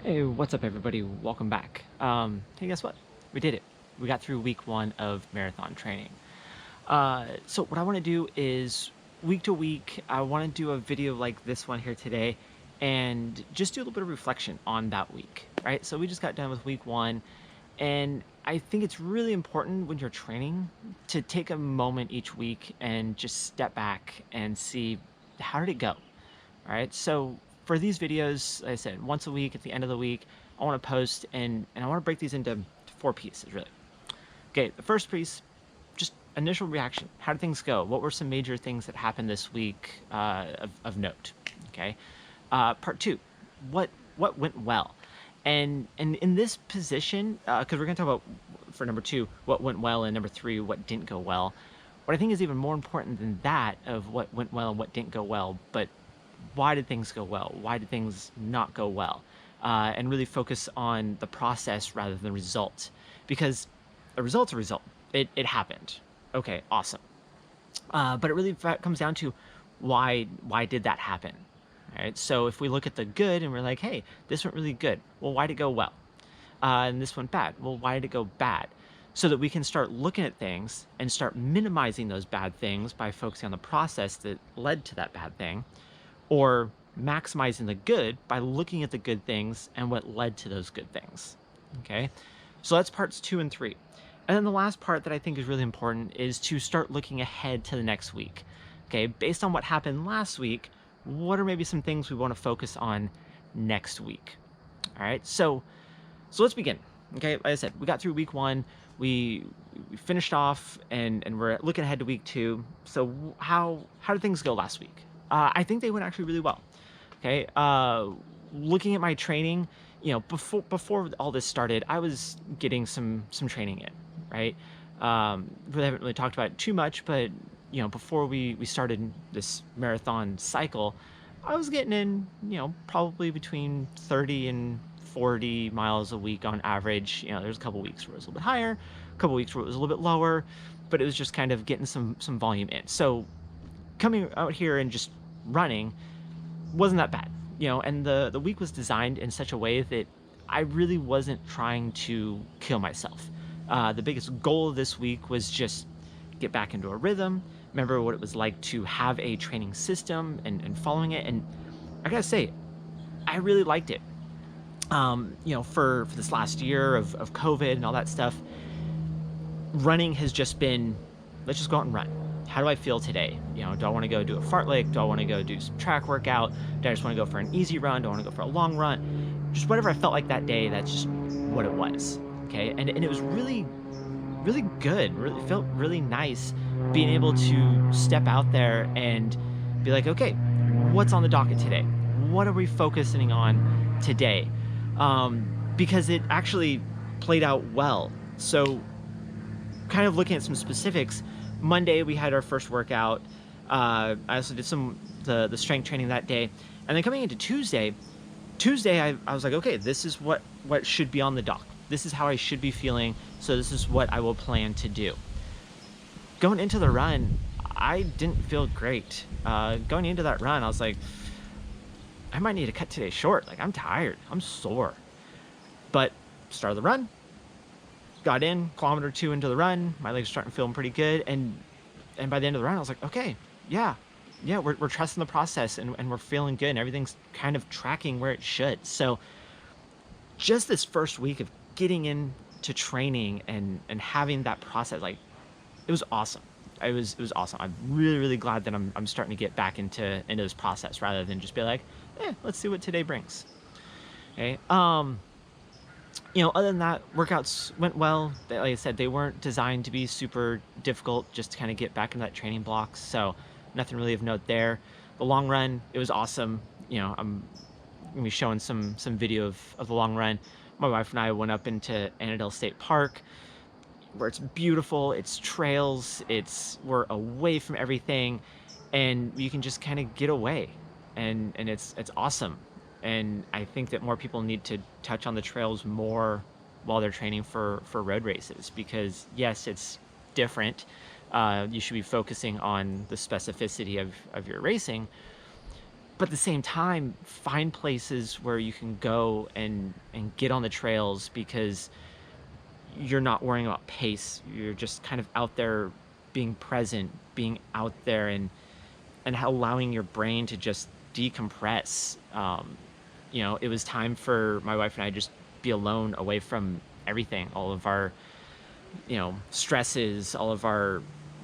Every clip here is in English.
Hey, what's up, everybody? Welcome back. Hey, guess what? We did it. We got through week 1 of marathon training. So what I want to do is week to week, I want to do a video like this one here today and just do a little bit of reflection on that week, right? So we just got done with week 1, and I think it's really important when you're training to take a moment each week and just step back and see, how did it go? All right. So for these videos, like I said, once a week at the end of the week, I want to post and I want to break these into 4 pieces, really. Okay, the first piece, just initial reaction. How did things go? What were some major things that happened this week of note? Okay. Part 2, what went well? And in this position, because we're going to talk about, for number 2, what went well, and number 3, what didn't go well. What I think is even more important than that of what went well and what didn't go well, but why did things go well? Why did things not go well? And really focus on the process rather than the result, because a result's a result. It happened. Okay, awesome. But it really comes down to why did that happen? All right. So if we look at the good and we're like, hey, this went really good. Well, why did it go well? And this went bad. Well, why did it go bad? So that we can start looking at things and start minimizing those bad things by focusing on the process that led to that bad thing, or maximizing the good by looking at the good things and what led to those good things. Okay, so that's parts 2 and 3. And then the last part that I think is really important is to start looking ahead to the next week. Okay, based on what happened last week, what are maybe some things we want to focus on next week? All right, so let's begin. Okay, like I said, we got through week 1. We finished off, and we're looking ahead to week 2. So how did things go last week? I think they went actually really well. Okay, looking at my training, before all this started, I was getting some training in, right? Really haven't really talked about it too much, but before we started this marathon cycle, I was getting in, probably between 30 and 40 miles a week on average. There's a couple weeks where it was a little bit higher, a couple weeks where it was a little bit lower, but it was just kind of getting some volume in. So coming out here and just running wasn't that bad, and the week was designed in such a way that I really wasn't trying to kill myself. The biggest goal of this week was just get back into a rhythm, remember what it was like to have a training system and following it. And I gotta say, I really liked it. For this last year of COVID and all that stuff, running has just been, let's just go out and run. How do I feel today? Do I want to go do a fartlek? Do I want to go do some track workout? Do I just want to go for an easy run? Do I want to go for a long run? Just whatever I felt like that day, that's just what it was. Okay. And it was really, really good. Really felt really nice being able to step out there and be like, okay, what's on the docket today? What are we focusing on today? Because it actually played out well. So kind of looking at some specifics, Monday we had our first workout. I also did the strength training that day, and then coming into Tuesday, I was like, okay, this is what should be on the dock. This is how I should be feeling. So this is what I will plan to do. Going into the run, I didn't feel great. Going into that run, I was like, I might need to cut today short. Like, I'm tired. I'm sore. But started the run. Got in, kilometer 2 into the run, my legs starting feeling pretty good, and by the end of the run, I was like, okay, yeah, we're trusting the process, and we're feeling good, and everything's kind of tracking where it should. So just this first week of getting into training and having that process, like, it was awesome. It was awesome. I'm really, really glad that I'm starting to get back into this process rather than just be like, let's see what today brings. Okay. Other than that, workouts went well. Like I said, they weren't designed to be super difficult, just to kind of get back into that training block. So nothing really of note there. The long run, it was awesome. I'm gonna be showing some video of the long run. My wife and I went up into Annandale State Park, where it's beautiful. It's trails. We're away from everything, and you can just kind of get away, and it's awesome. And I think that more people need to touch on the trails more while they're training for road races, because yes, it's different. You should be focusing on the specificity of your racing, but at the same time, find places where you can go and get on the trails because you're not worrying about pace. You're just kind of out there being present, being out there and allowing your brain to just decompress. It was time for my wife and I just be alone away from everything, all of our, stresses, all of our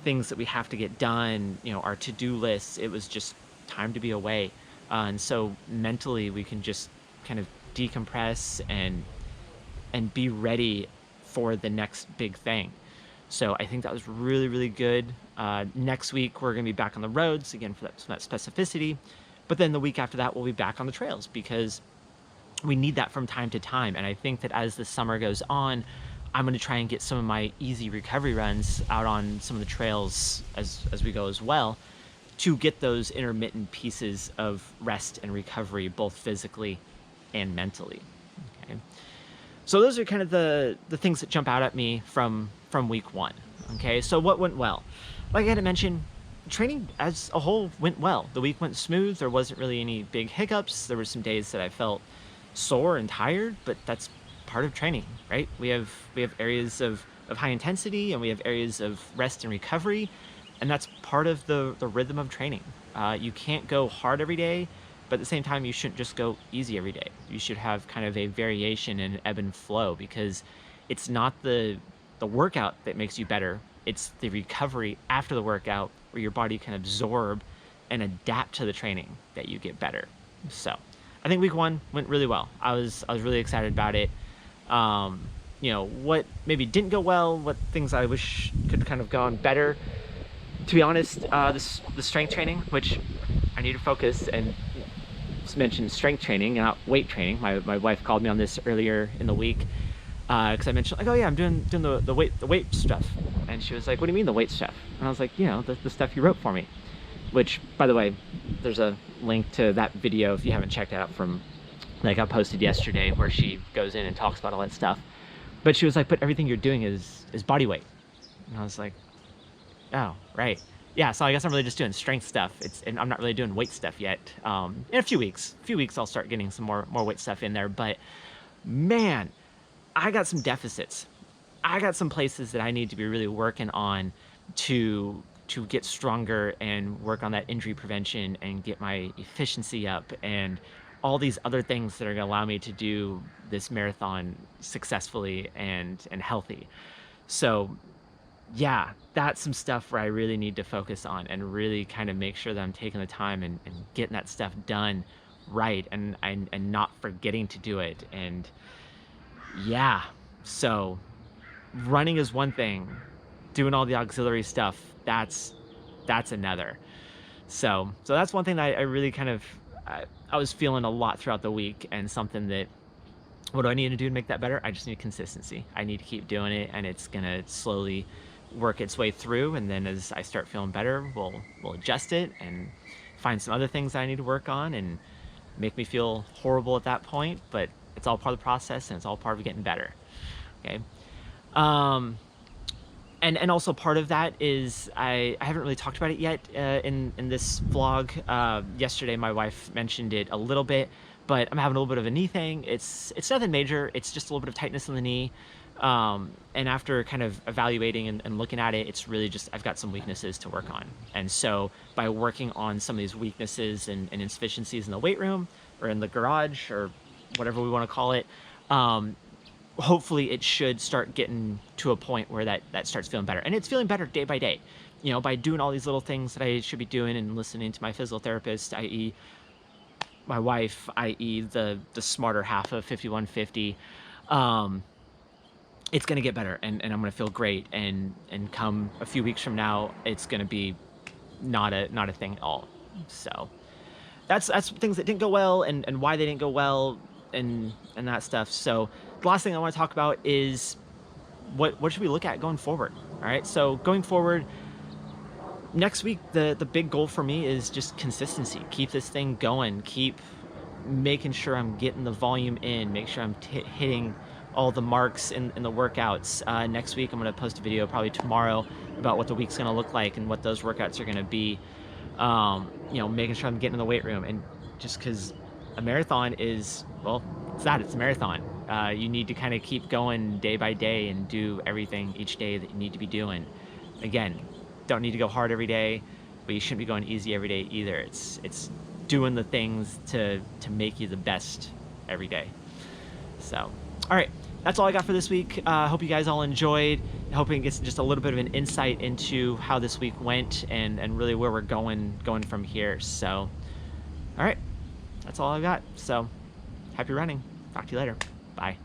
things that we have to get done, our to-do lists. It was just time to be away. And so mentally we can just kind of decompress and be ready for the next big thing. So I think that was really, really good. Next week, we're going to be back on the roads again for that specificity. But then the week after that, we'll be back on the trails because we need that from time to time. And I think that as the summer goes on, I'm going to try and get some of my easy recovery runs out on some of the trails as we go as well, to get those intermittent pieces of rest and recovery, both physically and mentally. Okay. So those are kind of the things that jump out at me from week one. Okay, so what went well? Like I had mentioned, training as a whole went well. The week went smooth. There wasn't really any big hiccups. There were some days that I felt sore and tired, but that's part of training, right? We have areas of high intensity and we have areas of rest and recovery, and that's part of the rhythm of training. You can't go hard every day, but at the same time, you shouldn't just go easy every day. You should have kind of a variation and ebb and flow, because it's not the workout that makes you better. It's the recovery after the workout where your body can absorb and adapt to the training that you get better. So I think week one went really well. I was really excited about it. What maybe didn't go well, what things I wish could kind of gone better. To be honest, the strength training, which I need to focus and mention strength training, not weight training. My wife called me on this earlier in the week because I mentioned, like, oh yeah, I'm doing the weight stuff, and she was like, what do you mean the weight stuff? And I was like, the stuff you wrote for me. Which, by the way, there's a link to that video if you haven't checked it out, from like I posted yesterday, where she goes in and talks about all that stuff. But she was like, but everything you're doing is body weight. And I was like, oh, right. Yeah, so I guess I'm really just doing strength stuff. And I'm not really doing weight stuff yet. In a few weeks I'll start getting some more weight stuff in there. But man, I got some deficits. I got some places that I need to be really working on to get stronger and work on that injury prevention and get my efficiency up and all these other things that are going to allow me to do this marathon successfully and healthy. So yeah, that's some stuff where I really need to focus on and really kind of make sure that I'm taking the time and getting that stuff done right, and not forgetting to do it. And yeah, so running is one thing, doing all the auxiliary stuff, that's another. So that's one thing that I really kind of, I was feeling a lot throughout the week, and something that, what do I need to do to make that better? I just need consistency. I need to keep doing it, and it's gonna slowly work its way through. And then as I start feeling better, we'll adjust it and find some other things that I need to work on and make me feel horrible at that point. But it's all part of the process, and it's all part of getting better. Okay. And also part of that is I haven't really talked about it yet in this vlog. Yesterday, my wife mentioned it a little bit, but I'm having a little bit of a knee thing. It's nothing major. It's just a little bit of tightness in the knee. And after kind of evaluating and looking at it, it's really just, I've got some weaknesses to work on. And so by working on some of these weaknesses and insufficiencies in the weight room or in the garage or whatever we want to call it, hopefully it should start getting to a point where that starts feeling better. And it's feeling better day by day, by doing all these little things that I should be doing and listening to my physical therapist, i.e. my wife, i.e. the smarter half of 5150. It's going to get better, and I'm going to feel great. And come a few weeks from now, it's going to be not a thing at all. So that's things that didn't go well and why they didn't go well and that stuff. So the last thing I want to talk about is what should we look at going forward? All right. So going forward, next week, the big goal for me is just consistency. Keep this thing going. Keep making sure I'm getting the volume in. Make sure I'm hitting all the marks in the workouts. Next week, I'm going to post a video probably tomorrow about what the week's going to look like and what those workouts are going to be. Making sure I'm getting in the weight room and just because a marathon is, well, it's a marathon. You need to kind of keep going day by day and do everything each day that you need to be doing. Again, don't need to go hard every day, but you shouldn't be going easy every day either. It's doing the things to make you the best every day. So, all right, that's all I got for this week. Hope you guys all enjoyed. Hoping it gets just a little bit of an insight into how this week went and really where we're going from here. So, all right, that's all I got. So, happy running. Talk to you later. Bye.